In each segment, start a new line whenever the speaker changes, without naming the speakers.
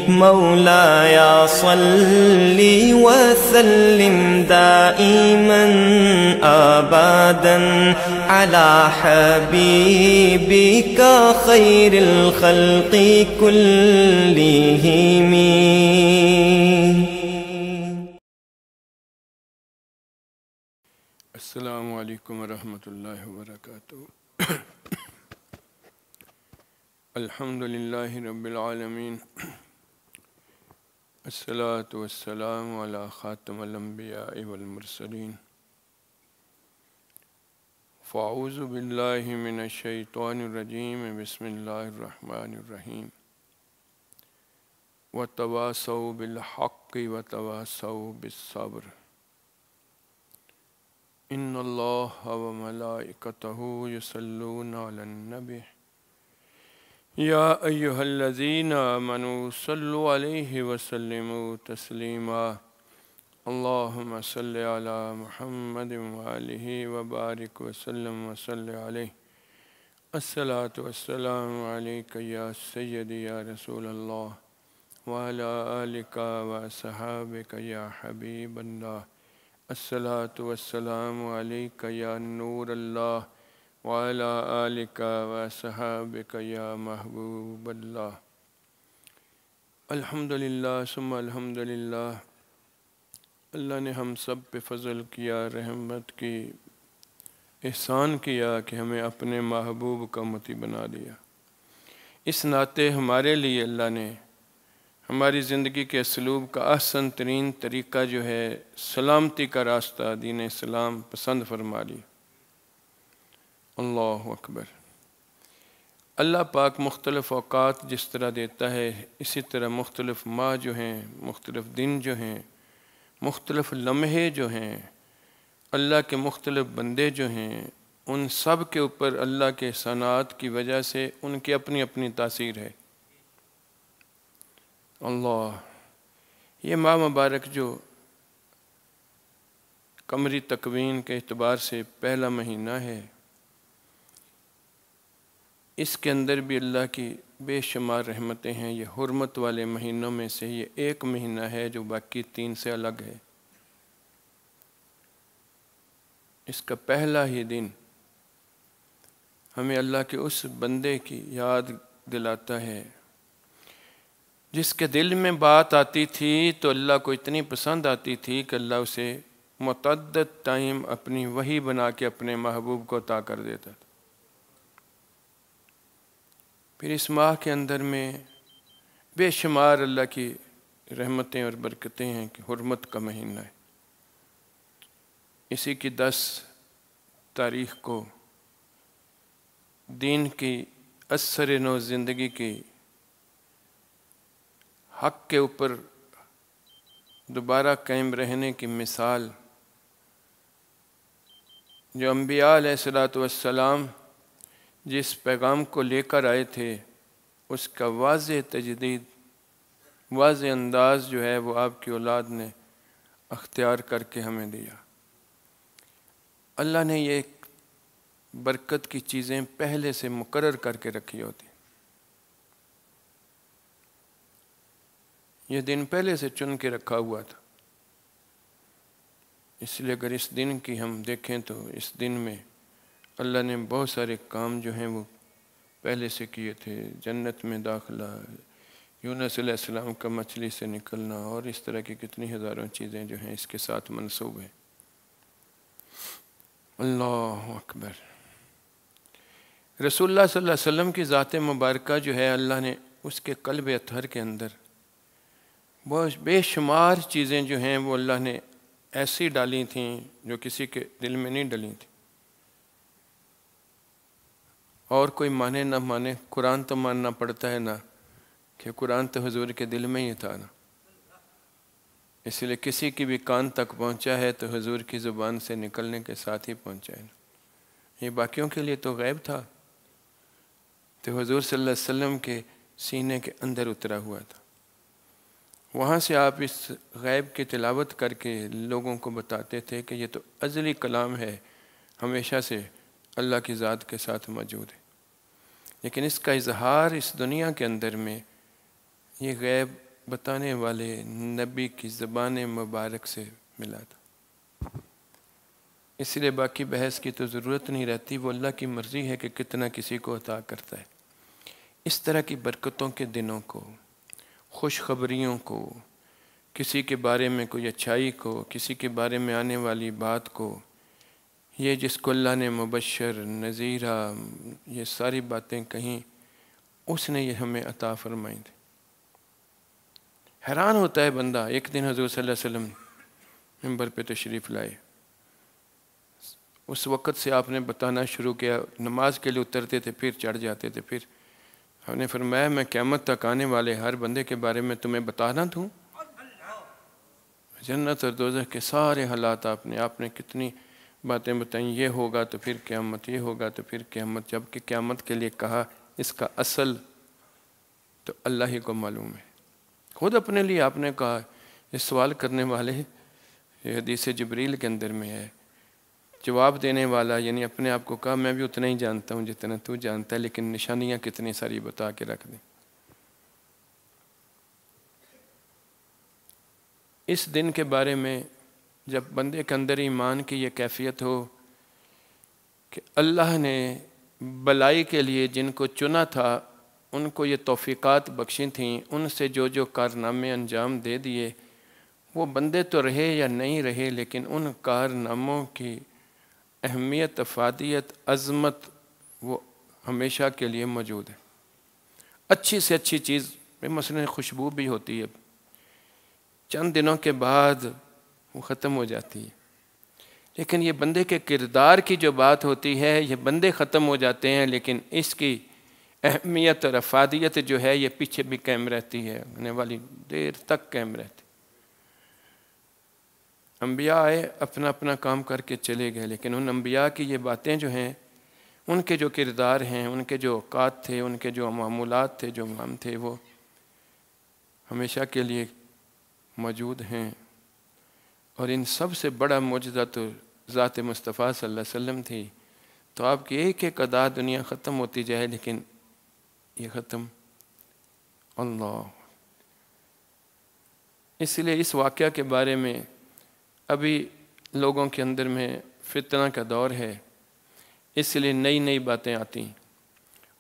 مولاي صل وسلم دائما أبدا على حبيبك خير الخلق كلهم.
السلام علیکم ورحمۃ اللہ وبرکاتہ. الحمد للہ رب العالمین، الصلاۃ والسلام علی خاتم الانبیاء والمرسلین. فاعوذ باللہ من الشیطان الرجیم، بسم اللہ الرحمن الرحیم. وتواصوا بالحق وتواصوا بالصبر. ان اللہ وملائکتہ یصلون علی النبی یا ایہا الذین آمنوا صلوا علیہ وسلموا تسلیما. اللہم صل علی محمد وآلہ وبارک وسلم وصل علیہ. الصلاۃ والسلام علیک یا سیدی یا رسول اللہ وعلی آلک وصحابک یا حبیب اللہ. الصلاۃ والسلام علیک یا نور اللہ وعلی آلک وصحابک یا محبوب اللہ. الحمدللہ ثم الحمدللہ. اللہ نے ہم سب پہ فضل کیا، رحمت کی، احسان کیا کہ ہمیں اپنے محبوب کا مطیع بنا دیا. اس ناطے ہمارے لیے اللہ نے ہماری زندگی کے اسلوب کا احسن ترین طریقہ جو ہے سلامتی کا راستہ دین اسلام پسند فرما لی. اللہ اکبر. اللہ پاک مختلف اوقات جس طرح دیتا ہے، اسی طرح مختلف ماہ جو ہیں، مختلف دن جو ہیں، مختلف لمحے جو ہیں، اللہ کے مختلف بندے جو ہیں، ان سب کے اوپر اللہ کے احسانات کی وجہ سے ان کی اپنی اپنی تاثیر ہے. اللہ، یہ ماہ مبارک جو قمری تکوین کے اعتبار سے پہلا مہینہ ہے، اس کے اندر بھی اللہ کی بے شمار رحمتیں ہیں. یہ حرمت والے مہینوں میں سے یہ ایک مہینہ ہے جو باقی 3 سے الگ ہے. اس کا پہلا ہی دن ہمیں اللہ کے اس بندے کی یاد دلاتا ہے جس کے دل میں بات آتی تھی تو اللہ کو اتنی پسند آتی تھی کہ اللہ اسے متعدد ٹائم اپنی وحی بنا کے اپنے محبوب کو عطا کر دیتا تھا. پھر اس ماہ کے اندر میں بے شمار اللہ کی رحمتیں اور برکتیں ہیں کہ حرمت کا مہینہ ہے. اسی کی 10 تاریخ کو دین کی اثر نو زندگی کی حق کے اوپر دوبارہ قائم رہنے کی مثال جو انبیاء علیہ السلام جس پیغام کو لے کر آئے تھے، اس کا واضح تجدید، واضح انداز جو ہے وہ آپ کی اولاد نے اختیار کر کے ہمیں دیا. اللہ نے یہ برکت کی چیزیں پہلے سے مقرر کر کے رکھی ہوتی. یہ دن پہلے سے چن کے رکھا ہوا تھا. اس لیے اگر اس دن کی ہم دیکھیں تو اس دن میں اللہ نے بہت سارے کام جو ہیں وہ پہلے سے کیے تھے. جنت میں داخلہ، یونس علیہ السلام کا مچھلی سے نکلنا، اور اس طرح کی کتنی ہزاروں چیزیں جو ہیں اس کے ساتھ منسوب ہیں. اللہ اکبر. رسول اللہ صلی اللہ علیہ وسلم کی ذات مبارکہ جو ہے، اللہ نے اس کے قلب اطہر کے اندر بہت بے شمار چیزیں جو ہیں وہ اللہ نے ایسی ڈالی تھیں جو کسی کے دل میں نہیں ڈلی تھیں. اور کوئی مانے نہ مانے، قرآن تو ماننا پڑتا ہے نا، کہ قرآن تو حضور کے دل میں ہی تھا نا. اس لیے کسی کی بھی کان تک پہنچا ہے تو حضور کی زبان سے نکلنے کے ساتھ ہی پہنچا ہے. یہ باقیوں کے لیے تو غیب تھا، تو حضور صلی اللہ علیہ وسلم کے سینے کے اندر اترا ہوا تھا. وہاں سے آپ اس غیب کی تلاوت کر کے لوگوں کو بتاتے تھے کہ یہ تو ازلی کلام ہے، ہمیشہ سے اللہ کی ذات کے ساتھ موجود ہے. لیکن اس کا اظہار اس دنیا کے اندر میں یہ غیب بتانے والے نبی کی زبان مبارک سے ملا تھا۔ اس لیے باقی بحث کی تو ضرورت نہیں رہتی، وہ اللہ کی مرضی ہے کہ کتنا کسی کو عطا کرتا ہے۔ اس طرح کی برکتوں کے دنوں کو، خوشخبریوں کو، کسی کے بارے میں کوئی اچھائی کو، کسی کے بارے میں آنے والی بات کو، یہ جس کو اللہ نے مبشر، نذیرہ، یہ ساری باتیں کہیں، اس نے یہ ہمیں عطا فرمائی تھی۔ حیران ہوتا ہے بندہ۔ ایک دن حضور صلی اللہ علیہ وسلم منبر پہ تشریف لائے، اس وقت سے آپ نے بتانا شروع کیا، نماز کے لیے اترتے تھے پھر چڑھ جاتے تھے، پھر ہم نے فرمایا میں قیامت تک آنے والے ہر بندے کے بارے میں تمہیں بتانا دوں، جنت اور دوزخ کے سارے حالات آپ نے کتنی باتیں بتائیں، یہ ہوگا تو پھر قیامت، یہ ہوگا تو پھر قیامت، جب کہ قیامت کے لیے کہا اس کا اصل تو اللہ ہی کو معلوم ہے۔ خود اپنے لیے آپ نے کہا، اس سوال کرنے والے، یہ حدیث جبریل کے اندر میں ہے، جواب دینے والا یعنی اپنے آپ کو کہا میں بھی اتنا ہی جانتا ہوں جتنا تو جانتا ہے، لیکن نشانیاں کتنی ساری بتا کے رکھ دیں۔ اس دن کے بارے میں جب بندے کے اندر ایمان کی یہ کیفیت ہو کہ اللہ نے بلائی کے لیے جن کو چنا تھا ان کو یہ توفیقات بخشی تھیں، ان سے جو جو کارنامے انجام دے دیے، وہ بندے تو رہے یا نہیں رہے، لیکن ان کارناموں کی اہمیت، افادیت، عظمت وہ ہمیشہ کے لیے موجود ہے۔ اچھی سے اچھی چیز مثلاً خوشبو بھی ہوتی ہے، چند دنوں کے بعد وہ ختم ہو جاتی ہے، لیکن یہ بندے کے کردار کی جو بات ہوتی ہے، یہ بندے ختم ہو جاتے ہیں لیکن اس کی اہمیت اور افادیت جو ہے یہ پیچھے بھی قائم رہتی ہے، آنے والی دیر تک قائم رہتی۔ انبیاء آئے، اپنا اپنا کام کر کے چلے گئے، لیکن ان انبیاء کی یہ باتیں جو ہیں، ان کے جو کردار ہیں، ان کے جو اوقات تھے، ان کے جو معمولات تھے، جو مام تھے، وہ ہمیشہ کے لیے موجود ہیں۔ اور ان سب سے بڑا معجزہ تو ذات مصطفیٰ صلی اللہ علیہ وسلم تھی۔ تو آپ کی ایک ایک ادا دنیا ختم ہوتی جائے لیکن یہ ختم اللہ۔ اس لیے اس واقعہ کے بارے میں ابھی لوگوں کے اندر میں فتنہ کا دور ہے، اس لیے نئی نئی باتیں آتی ہیں۔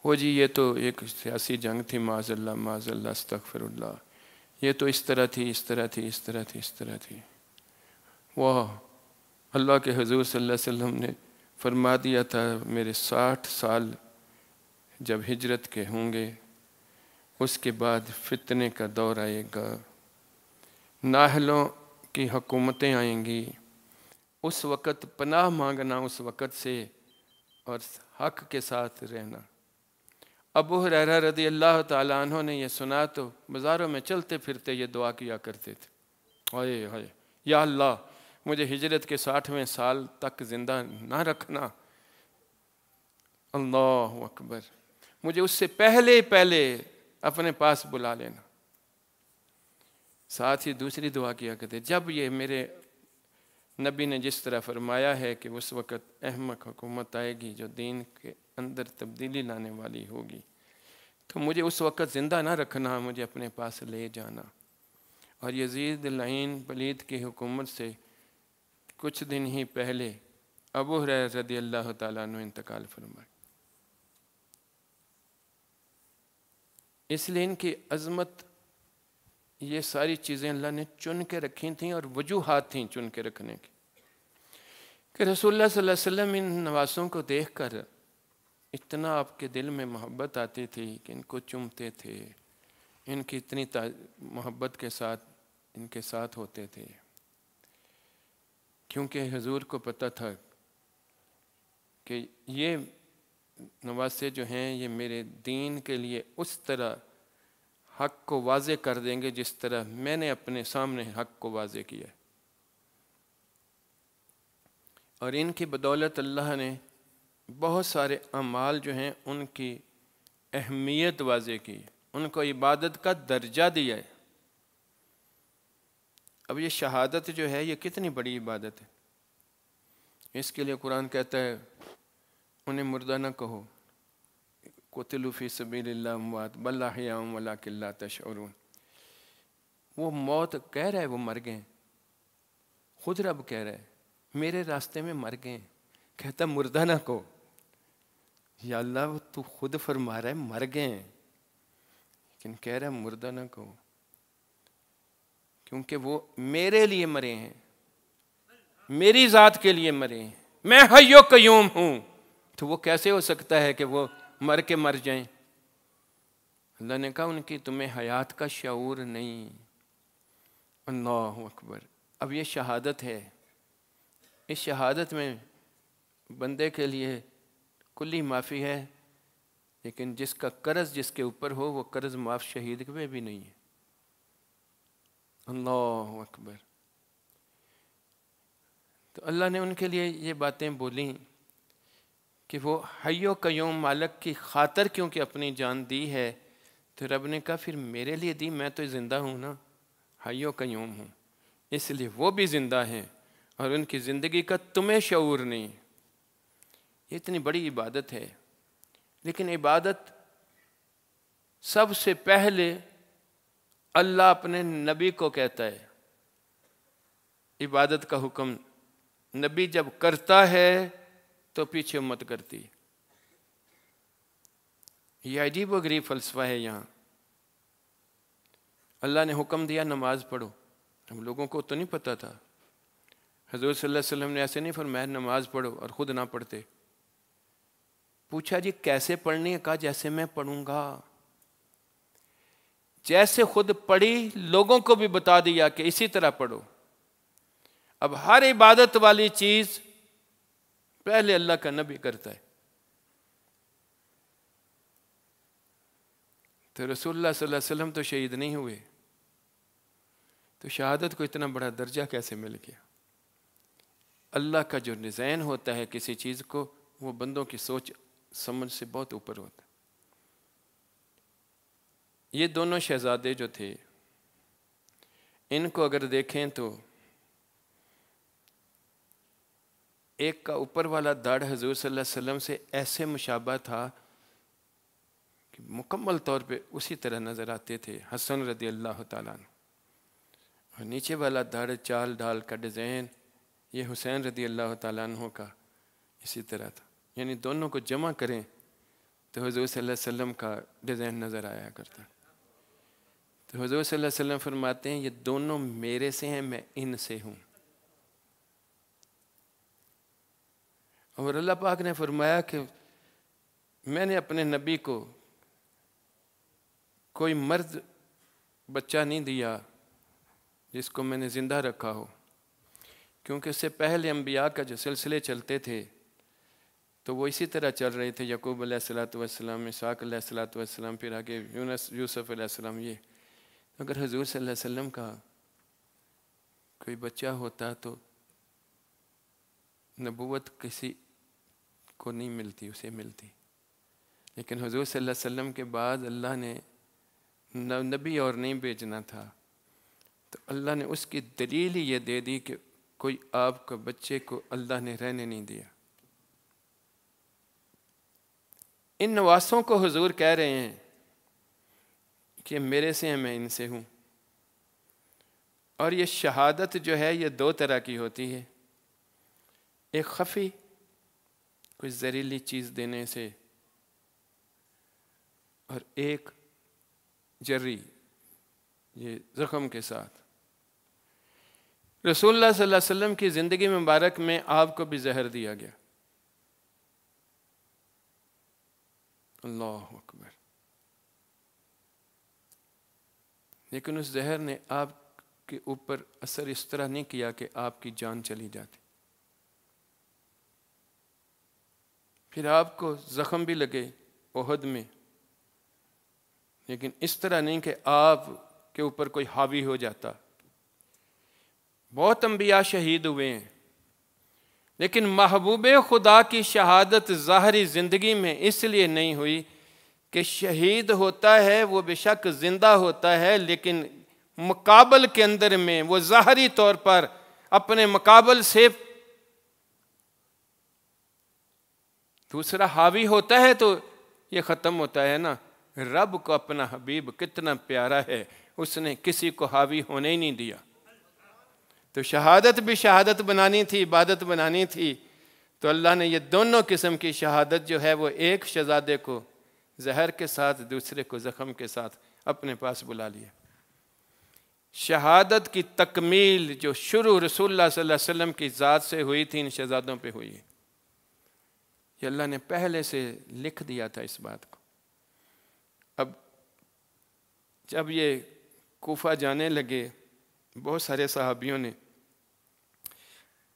وہ جی یہ تو ایک سیاسی جنگ تھی، معاذ اللہ معاذ اللہ استغفر اللہ، یہ تو اس طرح تھی، اس طرح تھی، اس طرح تھی، اس طرح تھی۔ واہ، اللہ کے حضور صلی اللہ علیہ وسلم نے فرما دیا تھا میرے 60 سال جب ہجرت کے ہوں گے، اس کے بعد فتنے کا دور آئے گا، نااہلوں کی حکومتیں آئیں گی، اس وقت پناہ مانگنا اس وقت سے اور حق کے ساتھ رہنا۔ ابو ہریرہ رضی اللہ تعالیٰ عنہ نے یہ سنا تو بازاروں میں چلتے پھرتے یہ دعا کیا کرتے تھے، ہائے ہائے یا اللہ مجھے ہجرت کے 60ویں سال تک زندہ نہ رکھنا، اللہ اکبر، مجھے اس سے پہلے اپنے پاس بلا لینا۔ ساتھ ہی دوسری دعا کیا کرتے، جب یہ میرے نبی نے جس طرح فرمایا ہے کہ اس وقت احمق حکومت آئے گی جو دین کے اندر تبدیلی لانے والی ہوگی، تو مجھے اس وقت زندہ نہ رکھنا، مجھے اپنے پاس لے جانا۔ اور یزید لعین پلید کی حکومت سے کچھ دن ہی پہلے ابو ہریرہ رضی اللہ تعالیٰ عنہ انتقال فرمائے۔ اس لیے ان کی عظمت، یہ ساری چیزیں اللہ نے چن کے رکھی تھیں اور وجوہات تھیں چن کے رکھنے کی، کہ رسول اللہ صلی اللہ علیہ وسلم ان نواسوں کو دیکھ کر اتنا آپ کے دل میں محبت آتی تھی کہ ان کو چومتے تھے، ان کی اتنی محبت کے ساتھ ان کے ساتھ ہوتے تھے، کیونکہ حضور کو پتہ تھا کہ یہ نواسے جو ہیں یہ میرے دین کے لیے اس طرح حق کو واضح کر دیں گے جس طرح میں نے اپنے سامنے حق کو واضح کیا ہے۔ اور ان کی بدولت اللہ نے بہت سارے اعمال جو ہیں ان کی اہمیت واضح کی، ان کو عبادت کا درجہ دیا ہے۔ اب یہ شہادت جو ہے یہ کتنی بڑی عبادت ہے، اس کے لیے قرآن کہتا ہے انہیں مردہ نہ کہو، قتلوا فی سبیل اللہ اموات بل احیاء ولکن لا تشعرون، وہ موت کہہ رہا ہے وہ مر گئے، خود رب کہہ رہا ہے میرے راستے میں مر گئے، کہتا مردہ نہ کو، یا اللہ تو خود فرما رہا ہے مر گئے، لیکن کہہ رہا ہے مردہ نہ کو، کیونکہ وہ میرے لیے مرے ہیں، میری ذات کے لیے مرے ہیں، میں حی و قیوم ہوں، تو وہ کیسے ہو سکتا ہے کہ وہ مر کے مر جائیں؟ اللہ نے کہا ان کی تمہیں حیات کا شعور نہیں۔ اللہ اکبر۔ اب یہ شہادت ہے، اس شہادت میں بندے کے لیے کلی معافی ہے، لیکن جس کا قرض جس کے اوپر ہو وہ قرض معاف شہید کے بھی نہیں ہے۔ اللہ اکبر۔ تو اللہ نے ان کے لیے یہ باتیں بولیں کہ وہ حی و قیوم مالک کی خاطر کیونکہ اپنی جان دی ہے، تو رب نے کہا پھر میرے لیے دی، میں تو زندہ ہوں نا، حی و قیوم ہوں، اس لیے وہ بھی زندہ ہیں اور ان کی زندگی کا تمہیں شعور نہیں۔ یہ اتنی بڑی عبادت ہے، لیکن عبادت سب سے پہلے اللہ اپنے نبی کو کہتا ہے، عبادت کا حکم نبی جب کرتا ہے تو پیچھے امت کرتی۔ یہ عجیب و غریب فلسفہ ہے یہاں۔ اللہ نے حکم دیا نماز پڑھو، ہم لوگوں کو تو نہیں پتہ تھا، حضور صلی اللہ علیہ وسلم نے ایسے نہیں فرمایا نماز پڑھو اور خود نہ پڑھتے، پوچھا جی کیسے پڑھنی ہے، کہا جیسے میں پڑھوں گا، جیسے خود پڑھی لوگوں کو بھی بتا دیا کہ اسی طرح پڑھو۔ اب ہر عبادت والی چیز پہلے اللہ کا نبی کرتا ہے، تو رسول اللہ صلی اللہ علیہ وسلم تو شہید نہیں ہوئے، تو شہادت کو اتنا بڑا درجہ کیسے مل گیا؟ اللہ کا جو ڈیزائن ہوتا ہے کسی چیز کو، وہ بندوں کی سوچ سمجھ سے بہت اوپر ہوتا ہے۔ یہ دونوں شہزادے جو تھے، ان کو اگر دیکھیں تو ایک کا اوپر والا داڑھ حضور صلی اللہ علیہ وسلم سے ایسے مشابہ تھا کہ مکمل طور پہ اسی طرح نظر آتے تھے، حسن رضی اللہ تعالیٰ عنہ، اور نیچے والا داڑھ چال ڈھال کا ڈیزائن یہ حسین رضی اللہ تعالیٰ عنہ کا اسی طرح تھا، یعنی دونوں کو جمع کریں تو حضور صلی اللہ علیہ وسلم کا ڈیزائن نظر آیا کرتا۔ تو حضور صلی اللہ علیہ وسلم فرماتے ہیں یہ دونوں میرے سے ہیں، میں ان سے ہوں۔ اور اللہ پاک نے فرمایا کہ میں نے اپنے نبی کو کوئی مرد بچہ نہیں دیا جس کو میں نے زندہ رکھا ہو، کیونکہ اس سے پہلے انبیاء کا جو سلسلے چلتے تھے تو وہ اسی طرح چل رہے تھے، یعقوب علیہ السلام، اسحاق علیہ السلام، پھر آگے یوسف علیہ السلام۔ یہ اگر حضور صلی اللہ علیہ وسلم کا کوئی بچہ ہوتا تو نبوت کسی کو نہیں ملتی، اسے ملتی، لیکن حضور صلی اللہ علیہ وسلم کے بعد اللہ نے نبی اور نہیں بھیجنا تھا، تو اللہ نے اس کی دلیل ہی یہ دے دی کہ کوئی آپ کے بچے کو اللہ نے رہنے نہیں دیا۔ ان نواسوں کو حضور کہہ رہے ہیں کہ میرے سے ہیں، میں ان سے ہوں۔ اور یہ شہادت جو ہے یہ دو طرح کی ہوتی ہے، ایک خفی کوئی زہریلی چیز دینے سے، اور ایک جری یہ زخم کے ساتھ۔ رسول اللہ صلی اللہ علیہ وسلم کی زندگی مبارک میں آپ کو بھی زہر دیا گیا۔ اللہ اکبر۔ لیکن اس زہر نے آپ کے اوپر اثر اس طرح نہیں کیا کہ آپ کی جان چلی جاتی۔ پھر آپ کو زخم بھی لگے احد میں، لیکن اس طرح نہیں کہ آپ کے اوپر کوئی حاوی ہو جاتا۔ بہت انبیاء شہید ہوئے ہیں، لیکن محبوب خدا کی شہادت ظاہری زندگی میں اس لیے نہیں ہوئی کہ شہید ہوتا ہے وہ بے شک زندہ ہوتا ہے، لیکن مقابل کے اندر میں وہ ظاہری طور پر اپنے مقابل سے دوسرا حاوی ہوتا ہے تو یہ ختم ہوتا ہے نا۔ رب کو اپنا حبیب کتنا پیارا ہے، اس نے کسی کو حاوی ہونے ہی نہیں دیا۔ تو شہادت بھی شہادت بنانی تھی، عبادت بنانی تھی، تو اللہ نے یہ دونوں قسم کی شہادت جو ہے وہ ایک شہزادے کو زہر کے ساتھ، دوسرے کو زخم کے ساتھ اپنے پاس بلا لیا۔ شہادت کی تکمیل جو شروع رسول اللہ صلی اللہ علیہ وسلم کی ذات سے ہوئی تھی، ان شہزادوں پہ ہوئی ہے۔ یہ اللہ نے پہلے سے لکھ دیا تھا اس بات کو۔ اب جب یہ کوفہ جانے لگے، بہت سارے صحابیوں نے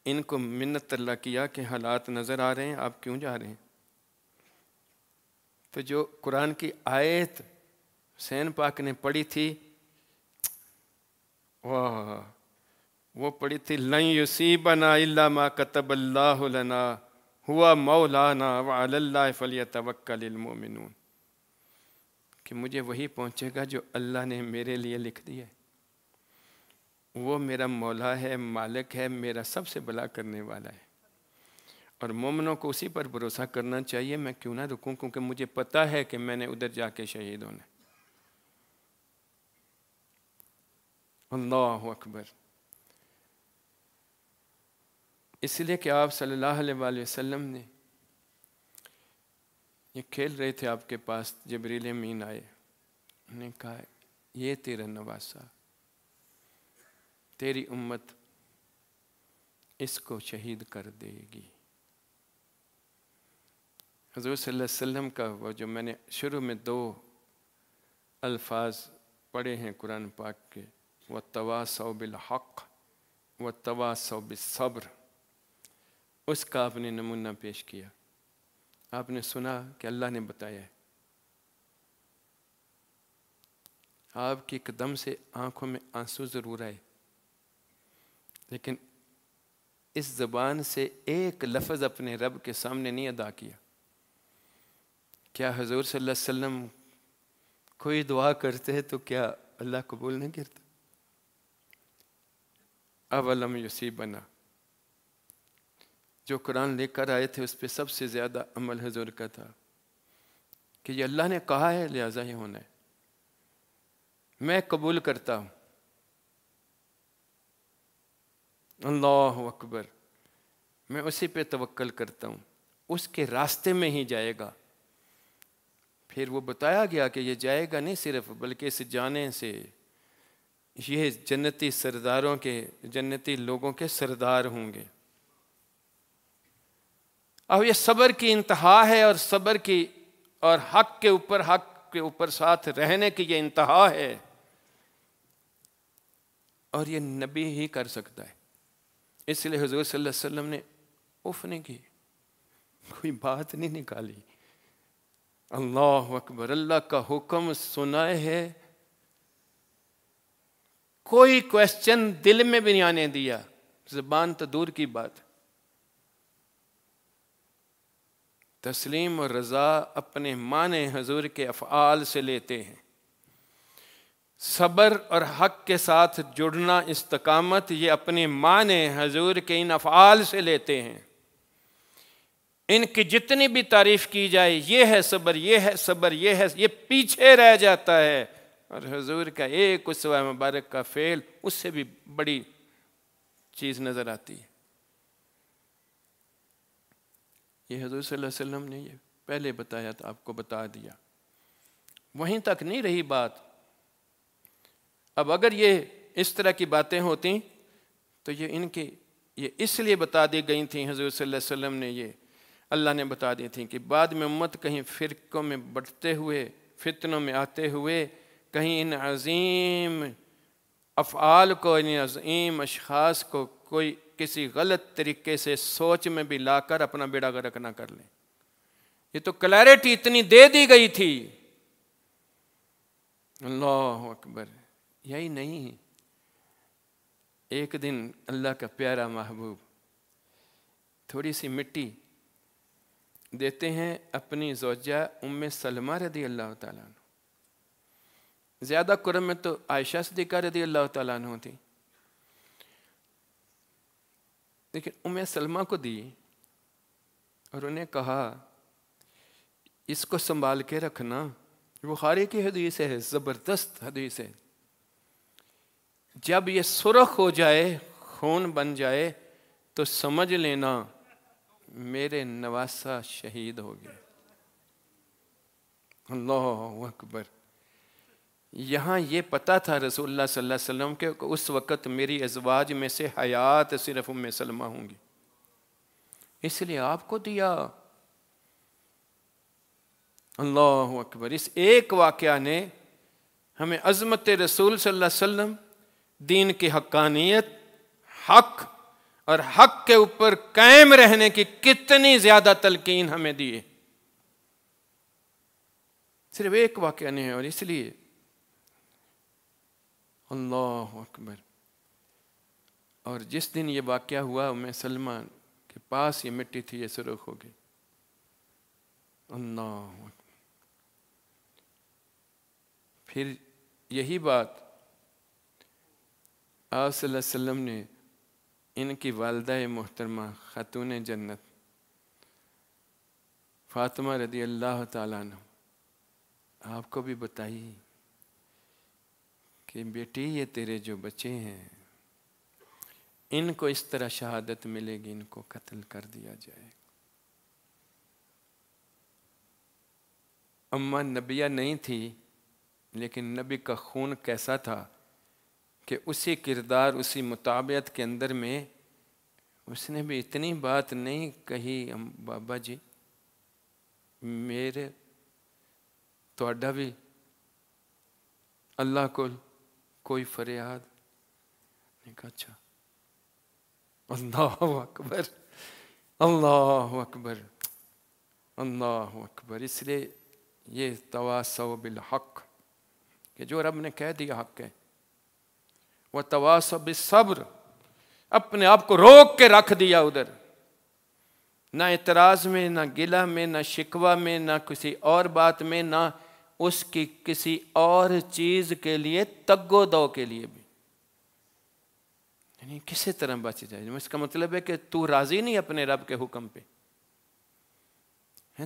ان کو منت طلع کیا کہ حالات نظر آ رہے ہیں، آپ کیوں جا رہے ہیں؟ تو جو قرآن کی آیت حسین پاک نے پڑھی تھی، وہ پڑھی تھی لن یصیبنا الا ما کتب اللہ لنا ہوا مولانا وعلی اللہ فلیتوکل المؤمنون، کہ مجھے وہی پہنچے گا جو اللہ نے میرے لیے لکھ دیا ہے۔ وہ میرا مولا ہے، مالک ہے، میرا سب سے بھلا کرنے والا ہے، اور مومنوں کو اسی پر بھروسہ کرنا چاہیے۔ میں کیوں نہ رکوں، کیونکہ مجھے پتہ ہے کہ میں نے ادھر جا کے شہید ہونا ہے۔ اللہ اکبر۔ اس لیے کہ آپ صلی اللہ علیہ وآلہ وسلم نے یہ کھیل رہے تھے آپ کے پاس، جبریل امین آئے، انہوں نے کہا یہ تیرا نواسہ، تیری امت اس کو شہید کر دے گی۔ حضور صلی اللہ علیہ وسلم کا وہ جو میں نے شروع میں 2 الفاظ پڑھے ہیں قرآن پاک کے، وَالتَّوَاصَوْا بِالْحَقِّ وَالتَّوَاصَوْا بِالصَّبْرِ، اس کا آپ نے نمونہ پیش کیا۔ آپ نے سنا کہ اللہ نے بتایا ہے، آپ کی قدم سے آنکھوں میں آنسو ضرور آئے، لیکن اس زبان سے ایک لفظ اپنے رب کے سامنے نہیں ادا کیا۔ کیا حضور صلی اللہ علیہ وسلم کوئی دعا کرتے تو کیا اللہ قبول نہیں کرتا؟ اولم یصیبنا، جو قرآن لے کر آئے تھے اس پہ سب سے زیادہ عمل حضور کا تھا کہ یہ اللہ نے کہا ہے لہٰذا ہی ہونا ہے، میں قبول کرتا ہوں۔ اللہ اکبر، میں اسی پہ توکل کرتا ہوں، اس کے راستے میں ہی جائے گا۔ پھر وہ بتایا گیا کہ یہ جائے گا نہیں صرف، بلکہ اس جانے سے یہ جنتی سرداروں کے، جنتی لوگوں کے سردار ہوں گے۔ اب یہ صبر کی انتہا ہے، اور صبر کی اور حق کے اوپر ساتھ رہنے کی یہ انتہا ہے، اور یہ نبی ہی کر سکتا ہے۔ اس لیے حضور صلی اللہ علیہ وسلم نے اف نہیں کی، کوئی بات نہیں نکالی۔ اللہ اکبر، اللہ کا حکم سنائے ہے، کوئی کویسچن دل میں بھی نہیں آنے دیا، زبان تو دور کی بات۔ تسلیم اور رضا اپنے معنی حضور کے افعال سے لیتے ہیں۔ صبر اور حق کے ساتھ جڑنا، استقامت، یہ اپنے معنی حضور کے ان افعال سے لیتے ہیں۔ ان کی جتنی بھی تعریف کی جائے، یہ ہے صبر، یہ ہے صبر، یہ ہے، یہ پیچھے رہ جاتا ہے، اور حضور کا ایک اسوہ مبارک کا فعل اس سے بھی بڑی چیز نظر آتی ہے۔ یہ حضور صلی اللہ علیہ وسلم نے یہ پہلے بتایا تھا، آپ کو بتا دیا، وہیں تک نہیں رہی بات۔ اب اگر یہ اس طرح کی باتیں ہوتیں تو یہ اس لیے بتا دی گئی تھیں، حضور صلی اللہ علیہ وسلم نے یہ اللہ نے بتا دی تھیں کہ بعد میں امت کہیں فرقوں میں بٹتے ہوئے، فتنوں میں آتے ہوئے، کہیں ان عظیم افعال کو، ان عظیم اشخاص کو کوئی کسی غلط طریقے سے سوچ میں بھی لا کر اپنا بیڑا غرق نہ کر لیں۔ یہ تو کلیرٹی اتنی دے دی گئی تھی۔ اللہ اکبر۔ یہی نہیں، ایک دن اللہ کا پیارا محبوب تھوڑی سی مٹی دیتے ہیں اپنی زوجہ ام سلمہ رضی اللہ تعالیٰ عنہ۔ زیادہ قرب میں تو عائشہ صدیقہ رضی اللہ تعالیٰ عنہ تھی، لیکن ام سلمہ کو دی اور انہیں کہا اس کو سنبھال کے رکھنا۔ بخاری کی حدیث ہے، زبردست حدیث ہے، جب یہ سرخ ہو جائے، خون بن جائے، تو سمجھ لینا میرے نواسہ شہید ہو گئے۔ اللہ اکبر۔ یہاں یہ پتا تھا رسول اللہ صلی اللہ علیہ وسلم کہ اس وقت میری ازواج میں سے حیات صرف ام سلمہ ہوں گی، اس لیے آپ کو دیا۔ اللہ اکبر۔ اس ایک واقعہ نے ہمیں عظمت رسول صلی اللہ علیہ وسلم، دین کی حقانیت، حق اور حق کے اوپر قائم رہنے کی کتنی زیادہ تلقین ہمیں دی ہے، صرف ایک واقعہ نہیں ہے۔ اور اس لیے اللہ اکبر۔ اور جس دن یہ واقعہ ہوا ام سلمہ کے پاس یہ مٹی تھی، یہ سرخ ہو گئی۔ اللہ اکبر۔ پھر یہی بات آپ صلی اللہ علیہ وسلم نے ان کی والدہ محترمہ خاتون جنت فاطمہ رضی اللہ تعالیٰ عنہ آپ کو بھی بتائی کہ بیٹی یہ تیرے جو بچے ہیں ان کو اس طرح شہادت ملے گی، ان کو قتل کر دیا جائے۔ اماں نبیہ نہیں تھی، لیکن نبی کا خون کیسا تھا کہ اسی کردار، اسی مطابعت کے اندر میں اس نے بھی اتنی بات نہیں کہی، بابا جی میرے تہاڈا بھی اللہ کو کوئی فریاد نہیں کہا۔ اچھا، اللہ اکبر، اللہ اکبر، اللہ اکبر۔ اس لیے یہ تواصوا بالحق کہ جو رب نے کہہ دیا حق ہے، وتواصوا بالصبر، اپنے آپ کو روک کے رکھ دیا ادھر، نہ اعتراض میں، نہ گلہ میں، نہ شکوہ میں، نہ کسی اور بات میں، نہ اس کی کسی اور چیز کے لیے تگ و دو کے لیے بھی، یعنی کسی طرح بچ جائے۔ اس کا مطلب ہے کہ تو راضی نہیں اپنے رب کے حکم پہ،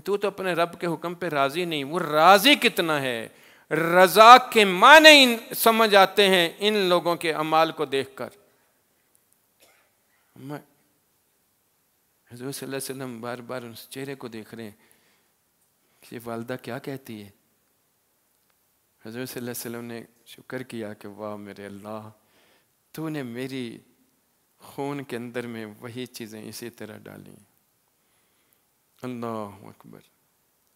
تو اپنے رب کے حکم پہ راضی نہیں۔ وہ راضی کتنا ہے، رضا کے معنی سمجھ آتے ہیں ان لوگوں کے اعمال کو دیکھ کر۔ حضور صلی اللہ علیہ وسلم بار بار اس چہرے کو دیکھ رہے ہیں کہ والدہ کیا کہتی ہے۔ حضور صلی اللہ علیہ وسلم نے شکر کیا کہ واہ میرے اللہ، تو نے میری خون کے اندر میں وہی چیزیں اسی طرح ڈالی۔ اللہ اکبر۔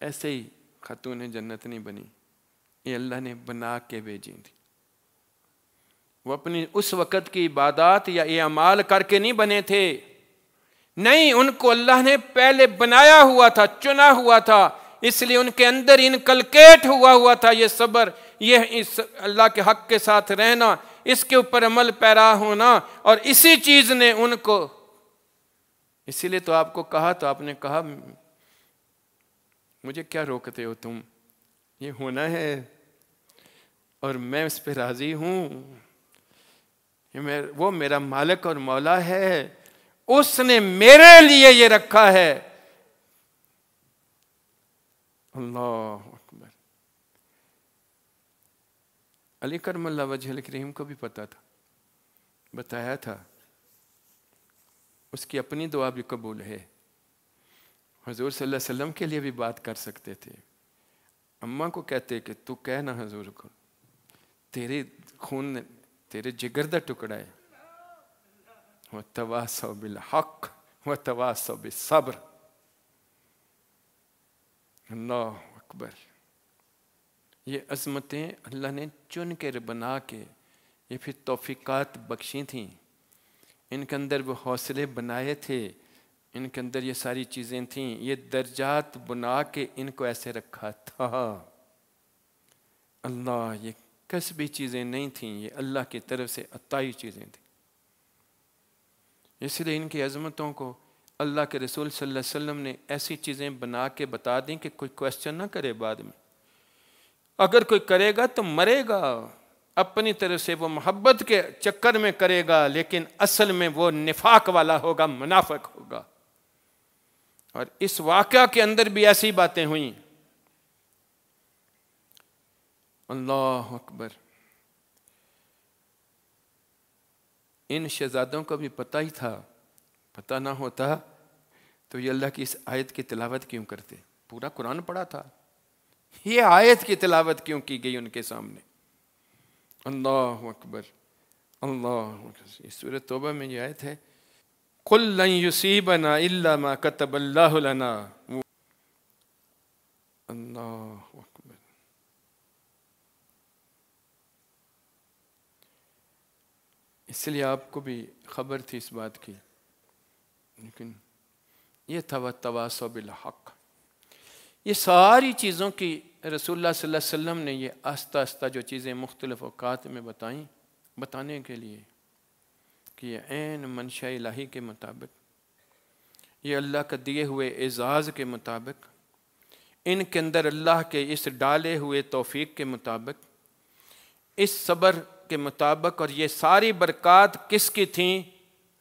ایسے ہی خاتون جنت نہیں بنی، یہ اللہ نے بنا کے بھیجی تھی۔ وہ اپنی اس وقت کی عبادات یا یہ اعمال کر کے نہیں بنے تھے، نہیں، ان کو اللہ نے پہلے بنایا ہوا تھا، چنا ہوا تھا، اس لیے ان کے اندر انکلکیٹ ہوا تھا یہ صبر، یہ اللہ کے حق کے ساتھ رہنا، اس کے اوپر عمل پیرا ہونا، اور اسی چیز نے ان کو، اسی لیے تو آپ کو کہا، تو آپ نے کہا مجھے کیا روکتے ہو تم، یہ ہونا ہے اور میں اس پہ راضی ہوں، وہ میرا مالک اور مولا ہے، اس نے میرے لیے یہ رکھا ہے۔ اللہ اکبر۔ علی کرم اللہ وجہ الکریم کو بھی پتا تھا، بتایا تھا، اس کی اپنی دعا بھی قبول ہے، حضور صلی اللہ علیہ وسلم کے لیے بھی بات کر سکتے تھے۔ اماں کو کہتے کہ تو کہنا حضور کو، تیرے خون، تیرے جگر دا ٹکڑا ہے، وَتَوَاصَوْا بِالْحَقِّ وَتَوَاصَوْا بِالصَّبْرِ۔ اللہ اکبر۔ یہ عظمتیں اللہ نے چن کے بنا کے، یہ پھر توفیقات بخشی تھیں، ان کے اندر وہ حوصلے بنائے تھے، ان کے اندر یہ ساری چیزیں تھیں، یہ درجات بنا کے ان کو ایسے رکھا تھا۔ اللہ، یہ کسبی چیزیں نہیں تھیں، یہ اللہ کی طرف سے عطائی چیزیں تھیں۔ اس لیے ان کی عظمتوں کو اللہ کے رسول صلی اللہ علیہ وسلم نے ایسی چیزیں بنا کے بتا دیں کہ کوئی کویسچن نہ کرے بعد میں۔ اگر کوئی کرے گا تو مرے گا، اپنی طرف سے وہ محبت کے چکر میں کرے گا، لیکن اصل میں وہ نفاق والا ہوگا، منافق ہوگا۔ اور اس واقعہ کے اندر بھی ایسی باتیں ہوئیں۔ اللہ اکبر۔ ان شہزادوں کو بھی پتہ ہی تھا، پتہ نہ ہوتا تو یہ اللہ کی اس آیت کی تلاوت کیوں کرتے؟ پورا قرآن پڑھا تھا، یہ آیت کی تلاوت کیوں کی گئی ان کے سامنے؟ اللہ اکبر، اللہ اکبر۔ اس سورۃ توبہ میں یہ آیت ہے، قُلْ لَن يُصِيبَنَا إِلَّا مَا كَتَبَ اللَّهُ لَنَا۔ اللہ اکبر۔ اس لیے آپ کو بھی خبر تھی اس بات کی، لیکن یہ تھا وَالتَّوَاصَوْا بِالْحَقِّ۔ یہ ساری چیزوں کی رسول اللہ صلی اللہ علیہ وسلم نے یہ آہستہ آہستہ جو چیزیں مختلف اوقات میں بتائیں، بتانے کے لیے کہ یہ عین منشاء الہی کے مطابق، یہ اللہ کا دیے ہوئے اعزاز کے مطابق، ان کے اندر اللہ کے اس ڈالے ہوئے توفیق کے مطابق، اس صبر کے مطابق، اور یہ ساری برکات کس کی تھیں؟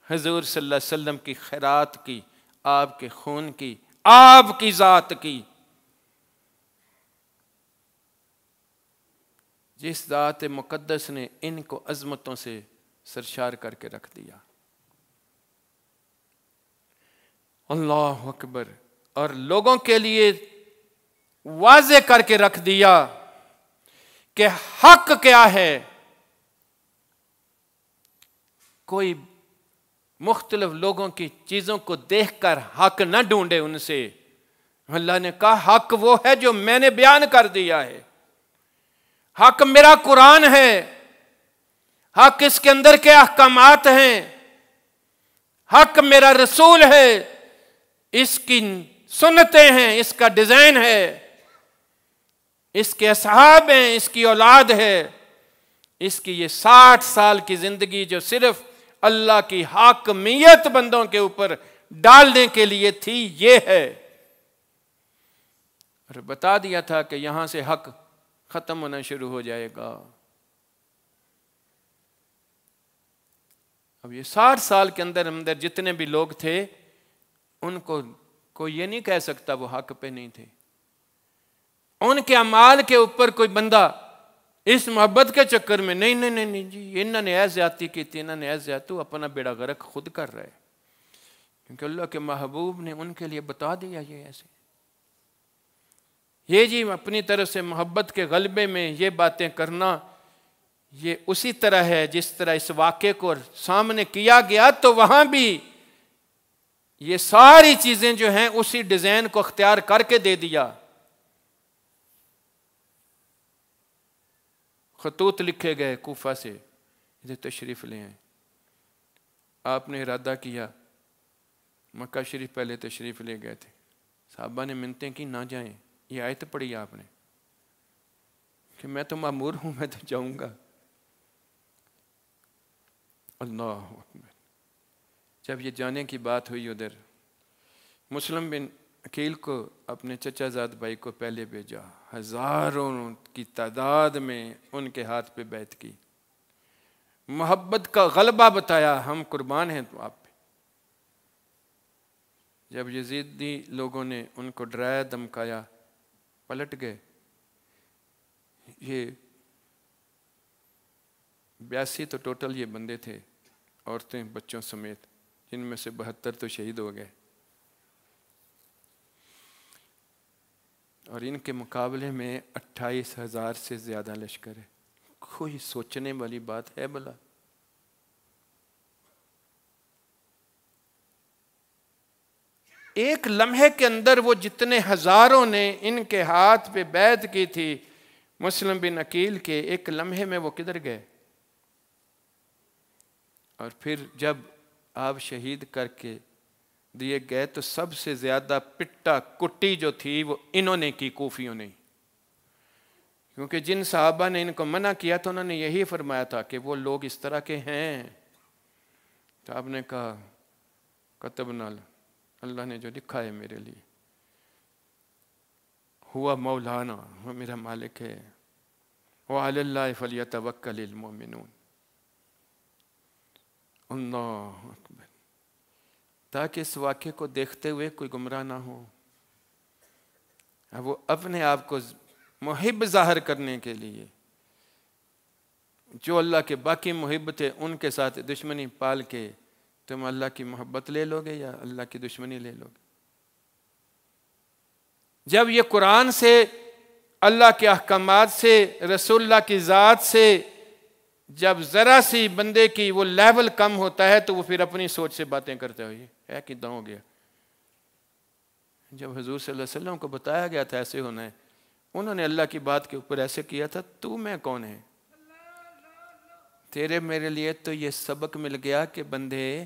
حضور صلی اللہ علیہ وسلم کی خیرات کی، آپ کے خون کی، آپ کی ذات کی، جس ذات مقدس نے ان کو عظمتوں سے سرشار کر کے رکھ دیا۔ اللہ اکبر۔ اور لوگوں کے لیے واضح کر کے رکھ دیا کہ حق کیا ہے۔ کوئی مختلف لوگوں کی چیزوں کو دیکھ کر حق نہ ڈھونڈے ان سے۔ اللہ نے کہا حق وہ ہے جو میں نے بیان کر دیا ہے، حق میرا قرآن ہے، حق اس کے اندر کے احکامات ہیں، حق میرا رسول ہے، اس کی سنتیں ہیں، اس کا ڈیزائن ہے، اس کے اصحاب ہیں، اس کی اولاد ہے، اس کی یہ 60 سال کی زندگی جو صرف اللہ کی حاکمیت بندوں کے اوپر ڈالنے کے لیے تھی، یہ ہے۔ اور بتا دیا تھا کہ یہاں سے حق ختم ہونا شروع ہو جائے گا۔ اب یہ 60 سال کے اندر جتنے بھی لوگ تھے، ان کو کوئی یہ نہیں کہہ سکتا وہ حق پہ نہیں تھے۔ ان کے اعمال کے اوپر کوئی بندہ اس محبت کے چکر میں نہیں جی انہوں نے ایسے زیادتی کی تھی، انہوں نے ایسے زیادتی، تو اپنا بیڑا غرق خود کر رہے، کیونکہ اللہ کے محبوب نے ان کے لیے بتا دیا یہ ایسے۔ یہ جی اپنی طرف سے محبت کے غلبے میں یہ باتیں کرنا، یہ اسی طرح ہے جس طرح اس واقعے کو سامنے کیا گیا، تو وہاں بھی یہ ساری چیزیں جو ہیں اسی ڈیزائن کو اختیار کر کے دے دیا۔ خطوط لکھے گئے کوفہ سے، ادھر تشریف لے آئیں۔ آپ نے ارادہ کیا، مکہ شریف پہلے تشریف لے گئے تھے، صحابہ نے منتیں کی نہ جائیں، یہ آیت پڑھی آپ نے کہ میں تو مامور ہوں، میں تو جاؤں گا۔ اللہ اکبر۔ جب یہ جانے کی بات ہوئی ادھر، مسلم بن عقیل کو اپنے چچا زاد بھائی کو پہلے بھیجا، ہزاروں کی تعداد میں ان کے ہاتھ پہ بیعت کی، محبت کا غلبہ بتایا، ہم قربان ہیں تو آپ پہ۔ جب یزیدی لوگوں نے ان کو ڈرایا دمکایا، پلٹ گئے۔ یہ 82 تو ٹوٹل یہ بندے تھے، عورتیں بچوں سمیت، جن میں سے 72 تو شہید ہو گئے، اور ان کے مقابلے میں 28,000 سے زیادہ لشکر ہے۔ کوئی سوچنے والی بات ہے بھلا؟ ایک لمحے کے اندر وہ جتنے ہزاروں نے ان کے ہاتھ پہ بیعت کی تھی مسلم بن عقیل کے، ایک لمحے میں وہ کدھر گئے؟ اور پھر جب آپ شہید کر کے دیے گئے تو سب سے زیادہ پٹا کٹی جو تھی وہ انہوں نے کی، کوفیوں نے، کیونکہ جن صحابہ نے ان کو منع کیا تو انہوں نے یہی فرمایا تھا کہ وہ لوگ اس طرح کے ہیں۔ تو آپ نے کہا کتبنا، اللہ نے جو لکھا ہے میرے لیے، ہوا مولانا، وہ میرا مالک ہے، وعلی اللہ فلیتوکل المؤمنون۔ اللہ اکبر۔ تاکہ اس واقعے کو دیکھتے ہوئے کوئی گمراہ نہ ہو، وہ اپنے آپ کو محب ظاہر کرنے کے لیے جو اللہ کے باقی محب تھے ان کے ساتھ دشمنی پال کے تم اللہ کی محبت لے لو گے یا اللہ کی دشمنی لے لو گے؟ جب یہ قرآن سے، اللہ کے احکامات سے، رسول اللہ کی ذات سے جب ذرا سی بندے کی وہ لیول کم ہوتا ہے تو وہ پھر اپنی سوچ سے باتیں کرتے ہوئے ہے کہ داں ہو گیا۔ جب حضور صلی اللہ علیہ وسلم کو بتایا گیا تھا ایسے ہونا ہے، انہوں نے اللہ کی بات کے اوپر ایسے کیا تھا، تو میں کون ہے؟ تیرے میرے لیے تو یہ سبق مل گیا کہ بندے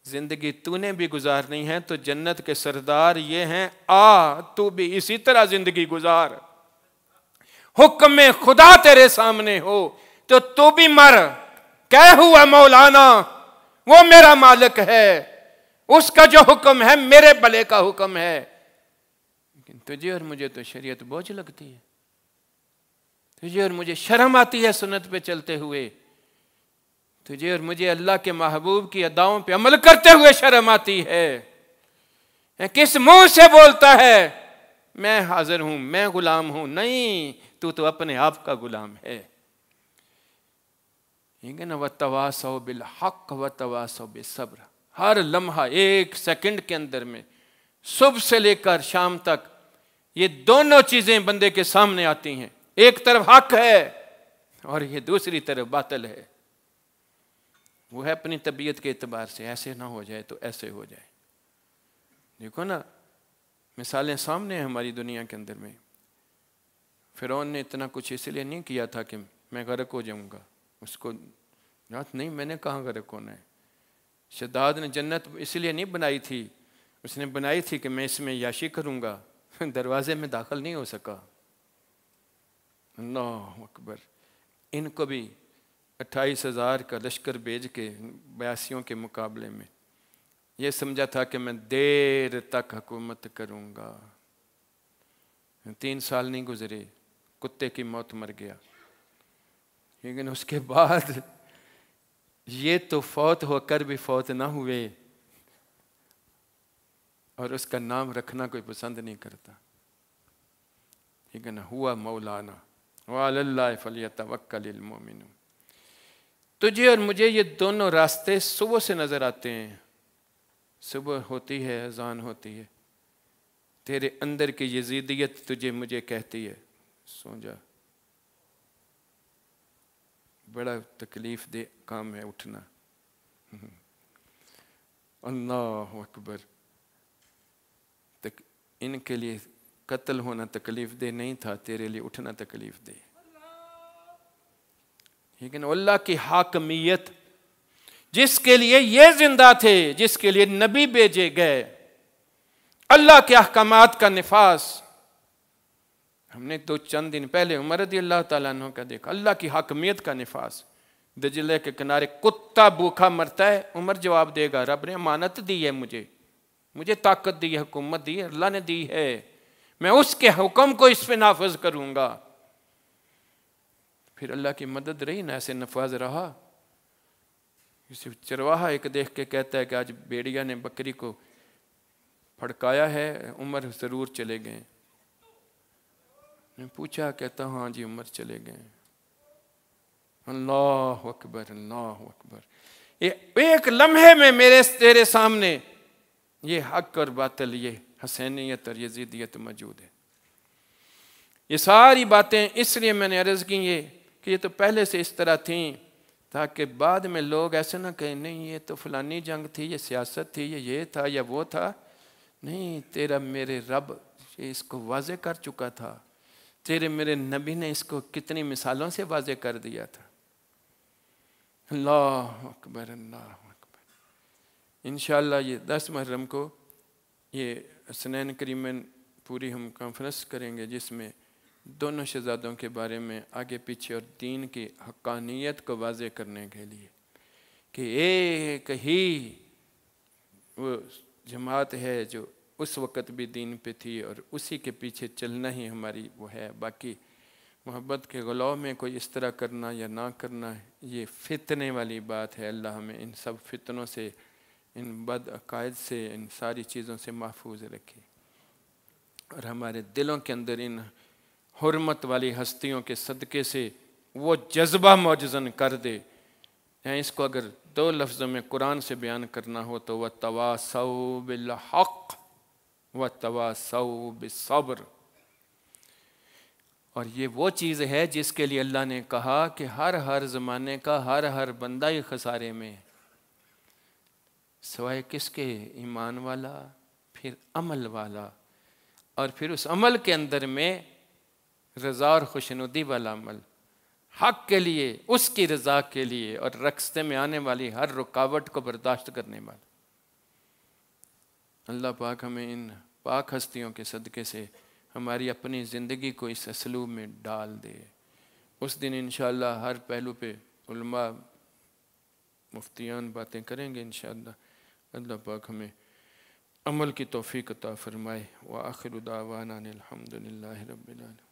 زندگی تو نے بھی گزارنی ہے تو جنت کے سردار یہ ہیں، تو بھی اسی طرح زندگی گزار۔ حکم خدا تیرے سامنے ہو تو بھی مر، کہہ ہوا مولانا وہ میرا مالک ہے، اس کا جو حکم ہے میرے بھلے کا حکم ہے۔ لیکن تجھے اور مجھے تو شریعت بوجھ لگتی ہے، تجھے اور مجھے شرم آتی ہے سنت پہ چلتے ہوئے، تجھے اور مجھے اللہ کے محبوب کی اداؤں پہ عمل کرتے ہوئے شرم آتی ہے۔ کس منہ سے بولتا ہے میں حاضر ہوں، میں غلام ہوں؟ نہیں، تو اپنے آپ کا غلام ہے۔ وَتَوَاسَوْا بِالْحَقِّ وَتَوَاسَوْا بِالصَّبْرِ، ہر لمحہ ایک سیکنڈ کے اندر میں صبح سے لے کر شام تک یہ دونوں چیزیں بندے کے سامنے آتی ہیں، ایک طرف حق ہے اور یہ دوسری طرف باطل ہے۔ وہ ہے اپنی طبیعت کے اعتبار سے ایسے نہ ہو جائے تو ایسے ہو جائے۔ دیکھو نا، مثالیں سامنے ہیں ہماری دنیا کے اندر میں۔ فرعون نے اتنا کچھ اس لیے نہیں کیا تھا کہ میں غرق ہو جاؤں گا، اس کو نہیں، میں نے کہاں غرق ہونا ہے۔ شداد نے جنت اس لیے نہیں بنائی تھی، اس نے بنائی تھی کہ میں اس میں عیاشی کروں گا، دروازے میں داخل نہیں ہو سکا۔ اللہ اکبر۔ ان کو بھی 28,000 کا لشکر بھیج کے 82 کے مقابلے میں یہ سمجھا تھا کہ میں دیر تک حکومت کروں گا۔ 3 سال نہیں گزرے، کتے کی موت مر گیا۔ لیکن اس کے بعد یہ تو فوت ہو کر بھی فوت نہ ہوئے، اور اس کا نام رکھنا کوئی پسند نہیں کرتا۔ لیکن ہوا مولانا وعلی اللہ فلیتوکل المؤمنون۔ تجھے اور مجھے یہ دونوں راستے صبح سے نظر آتے ہیں۔ صبح ہوتی ہے، اذان ہوتی ہے، تیرے اندر کی یزیدیت تجھے مجھے کہتی ہے سو جا۔ بڑا تکلیف دہ کام ہے اٹھنا۔ اللہ اکبر۔ ان کے لیے قتل ہونا تکلیف دہ نہیں تھا، تیرے لیے اٹھنا تکلیف دہ۔ لیکن اللہ کی حاکمیت، جس کے لیے یہ زندہ تھے، جس کے لیے نبی بھیجے گئے، اللہ کے احکامات کا نفاذ، ہم نے تو چند دن پہلے عمر رضی اللہ تعالیٰ عنہ کا دیکھا، اللہ کی حاکمیت کا نفاذ۔ دجلے کے کنارے کتا بھوکا مرتا ہے، عمر جواب دے گا رب نے امانت دی ہے، مجھے طاقت دی ہے، حکومت دی ہے، اللہ نے دی ہے، میں اس کے حکم کو اس پہ نافذ کروں گا۔ پھر اللہ کی مدد رہی نا، ایسے نفاذ رہا۔ کسی چرواہا ایک دیکھ کے کہتا ہے کہ آج بیڑیا نے بکری کو پھڑکایا ہے، عمر ضرور چلے گئے۔ میں پوچھا، کہتا ہاں جی عمر چلے گئے۔ اللہ اکبر، اللہ اکبر۔ یہ ایک لمحے میں میرے تیرے سامنے یہ حق اور باطل، یہ حسینیت اور یزیدیت موجود ہے۔ یہ ساری باتیں اس لیے میں نے عرض کی کہ یہ تو پہلے سے اس طرح تھیں، تاکہ بعد میں لوگ ایسے نہ کہیں نہیں یہ تو فلانی جنگ تھی، یہ سیاست تھی، یہ تھا یا وہ تھا۔ نہیں، تیرا میرے رب اس کو واضح کر چکا تھا، تیرے میرے نبی نے اس کو کتنی مثالوں سے واضح کر دیا تھا۔ اللہ اکبر، اللہ اکبر۔ انشاءاللہ یہ 10 محرم کو یہ حسنین کریمین پوری ہم کانفرنس کریں گے، جس میں دونوں شہزادوں کے بارے میں آگے پیچھے اور دین کی حقانیت کو واضح کرنے کے لیے کہ ایک ہی وہ جماعت ہے جو اس وقت بھی دین پہ تھی، اور اسی کے پیچھے چلنا ہی ہماری وہ ہے۔ باقی محبت کے غلو میں کوئی اس طرح کرنا یا نہ کرنا، یہ فتنے والی بات ہے۔ اللہ ہمیں ان سب فتنوں سے، ان بد عقائد سے، ان ساری چیزوں سے محفوظ رکھے، اور ہمارے دلوں کے اندر ان حرمت والی ہستیوں کے صدقے سے وہ جذبہ معجزن کر دے. اس کو اگر 2 لفظوں میں قرآن سے بیان کرنا ہو تو وَتَوَاسَوْا بِالْحَقِّ وَتَوَاسَوْا بِالصَّبْرِ. اور یہ وہ چیز ہے جس کے لیے اللہ نے کہا کہ ہر زمانے کا ہر بندہ ہی خسارے میں، سوائے کس کے؟ ایمان والا، پھر عمل والا، اور پھر اس عمل کے اندر میں رضا اور خوشنودی والا عمل، حق کے لیے، اس کی رضا کے لیے، اور راستے میں آنے والی ہر رکاوٹ کو برداشت کرنے والا. اللہ پاک ہمیں ان پاک ہستیوں کے صدقے سے ہماری اپنی زندگی کو اس اسلوب میں ڈال دے. اس دن انشاءاللہ ہر پہلو پہ علماء مفتیان باتیں کریں گے انشاءاللہ. اللہ پاک ہمیں عمل کی توفیق عطا فرمائے. وآخر دعوانا الحمدللہ رب العالمین.